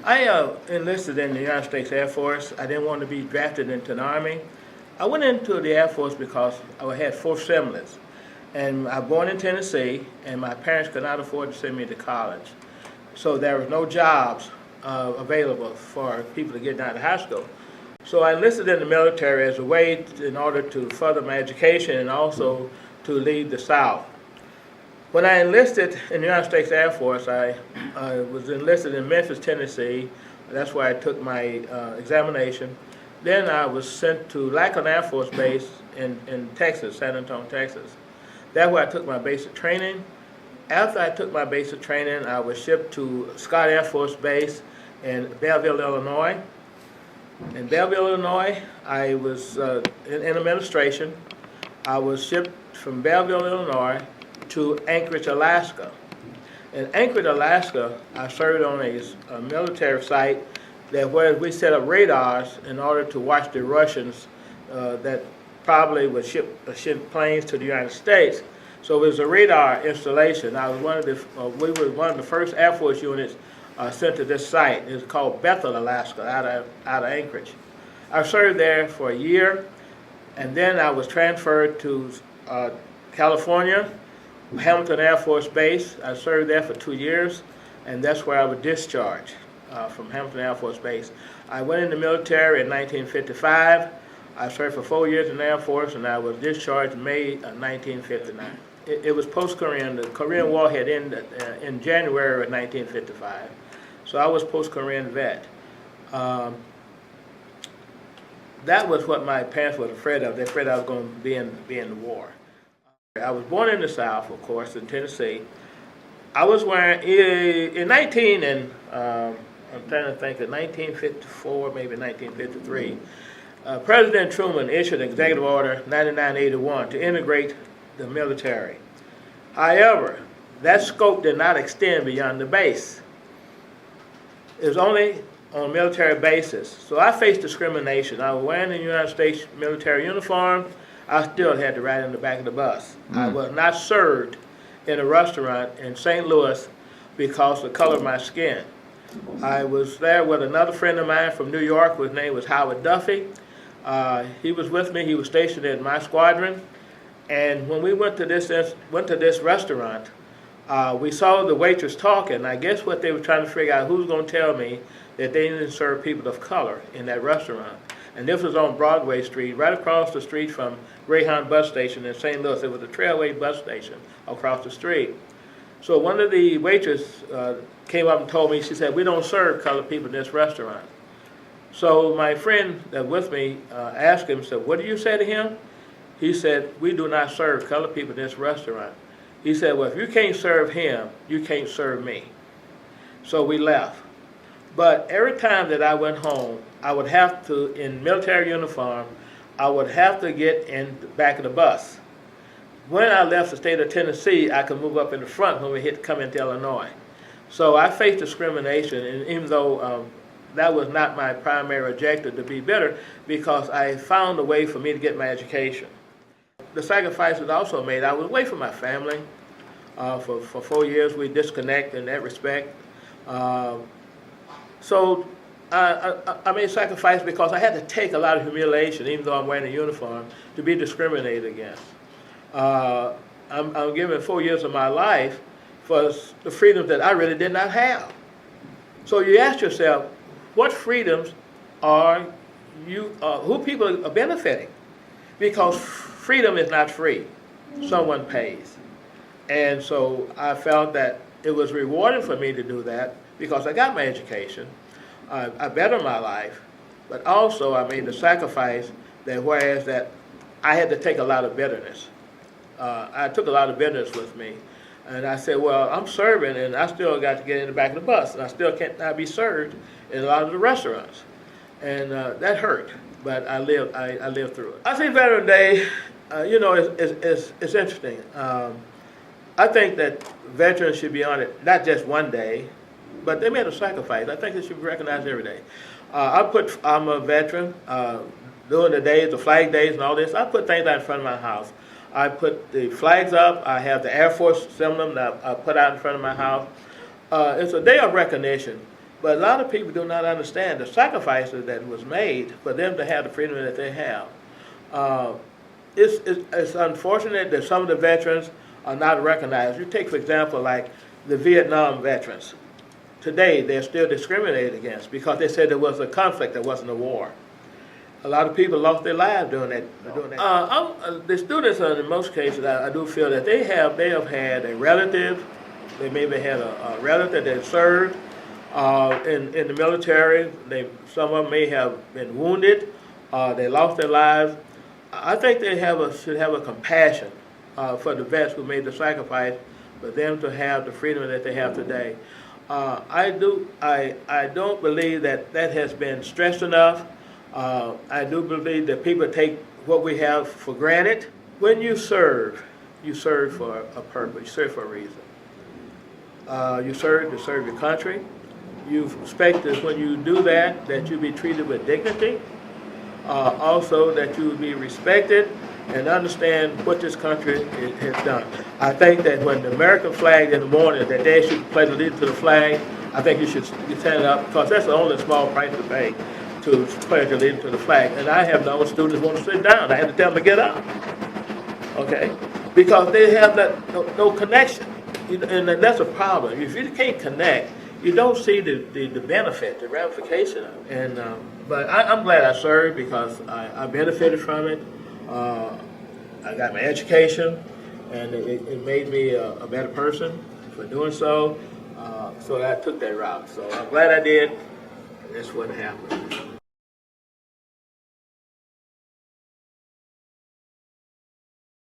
I enlisted in the United States Air Force. I didn't want to be drafted into the Army. I went into the Air Force because I had four siblings. And I was born in Tennessee, and my parents could not afford to send me to college. So there was no jobs available for people to get out of high school. So I enlisted in the military as a way in order to further my education and also to lead the South. When I enlisted in the United States Air Force, I was enlisted in Memphis, Tennessee. That's where I took my examination. Then I was sent to Lackland Air Force Base in Texas, San Antonio, Texas. That's where I took my basic training. After I took my basic training, I was shipped to Scott Air Force Base in Belleville, Illinois. In Belleville, Illinois, I was in administration. I was shipped from Belleville, Illinois to Anchorage, Alaska. In Anchorage, Alaska, I served on a military site where we set up radars in order to watch the Russians that probably would ship planes to the United States. So it was a radar installation. I was we were one of the first Air Force units sent to this site. It's called Bethel, Alaska, out of Anchorage. I served there for a year, and then I was transferred to California, Hamilton Air Force Base. I served there for 2 years, and that's where I was discharged from Hamilton Air Force Base. I went in the military in 1955. I served for 4 years in the Air Force, and I was discharged in May of 1959. It was post-Korean. The Korean War had ended in January of 1955. So I was post-Korean vet. That was what my parents were afraid of. They were afraid I was going to be in the war. I was born in the South, of course, in Tennessee. I was wearing, I'm trying to think, in 1954, maybe 1953, President Truman issued Executive Order 9981 to integrate the military. However, that scope did not extend beyond the base. It was only on a military basis. So I faced discrimination. I was wearing the United States military uniform. I still had to ride in the back of the bus. I was not served in a restaurant in St. Louis because of the color of my skin. I was there with another friend of mine from New York, whose name was Howard Duffy. He was with me. He was stationed in my squadron. And when we went to this restaurant, we saw the waitress talking. I guess what they were trying to figure out, who's going to tell me that they didn't serve people of color in that restaurant. And this was on Broadway Street, right across the street from Greyhound bus station in St. Louis. It was a Trailway bus station across the street. So one of the waitresses came up and told me, she said, "We don't serve colored people in this restaurant." So my friend that was with me asked him, said, "What did you say to him?" He said, "We do not serve colored people in this restaurant." He said, "Well, if you can't serve him, you can't serve me." So we left. But every time that I went home, I would have to, in military uniform, I would have to get in the back of the bus. When I left the state of Tennessee, I could move up in the front when we come into Illinois. So I faced discrimination, and even though that was not my primary objective to be bitter, because I found a way for me to get my education. The sacrifice was also made. I was away from my family. For 4 years, we disconnected in that respect. So I made a sacrifice because I had to take a lot of humiliation, even though I'm wearing a uniform, to be discriminated against. I'm giving 4 years of my life for the freedoms that I really did not have. So you ask yourself, what freedoms are who people are benefiting? Because freedom is not free. Someone pays. And so I felt that it was rewarding for me to do that because I got my education. I bettered my life, but also I made the sacrifice that whereas that I had to take a lot of bitterness. I took a lot of bitterness with me. And I said, well, I'm serving and I still got to get in the back of the bus and I still can't not be served in a lot of the restaurants. And that hurt, but I lived through it. I think Veteran Day, it's interesting. I think that veterans should be on it, not just one day, but they made a sacrifice. I think they should be recognized every day. I'm a veteran. During the days, the flag days and all this, I put things out in front of my house. I put the flags up. I have the Air Force emblem that I put out in front of my house. It's a day of recognition. But a lot of people do not understand the sacrifices that was made for them to have the freedom that they have. Uh, it's unfortunate that some of the veterans are not recognized. You take, for example, like the Vietnam veterans. Today, they're still discriminated against because they said there was a conflict, there wasn't a war. A lot of people lost their lives doing that. The students, in most cases, I do feel that they have had a relative. They maybe had a relative that served in the military. Some of them may have been wounded. They lost their lives. I think they should have a compassion for the vets who made the sacrifice for them to have the freedom that they have today. I don't believe that has been stressed enough. I do believe that people take what we have for granted. When you serve for a purpose, you serve for a reason. You serve to serve your country. You expect that when you do that you be treated with dignity. Also that you be respected and understand what this country has done. I think that when the American flag in the morning, that they should pledge allegiance to the flag, I think you should stand up because that's the only small price to pay to pledge allegiance to the flag. And I have known students want to sit down. I had to tell them to get up, okay? Because they have no connection. And that's a problem. If you can't connect, you don't see the benefit, the ramification of it. But I'm glad I served because I benefited from it. I got my education, and it made me a better person for doing so. So I took that route. So I'm glad I did. That's what happened.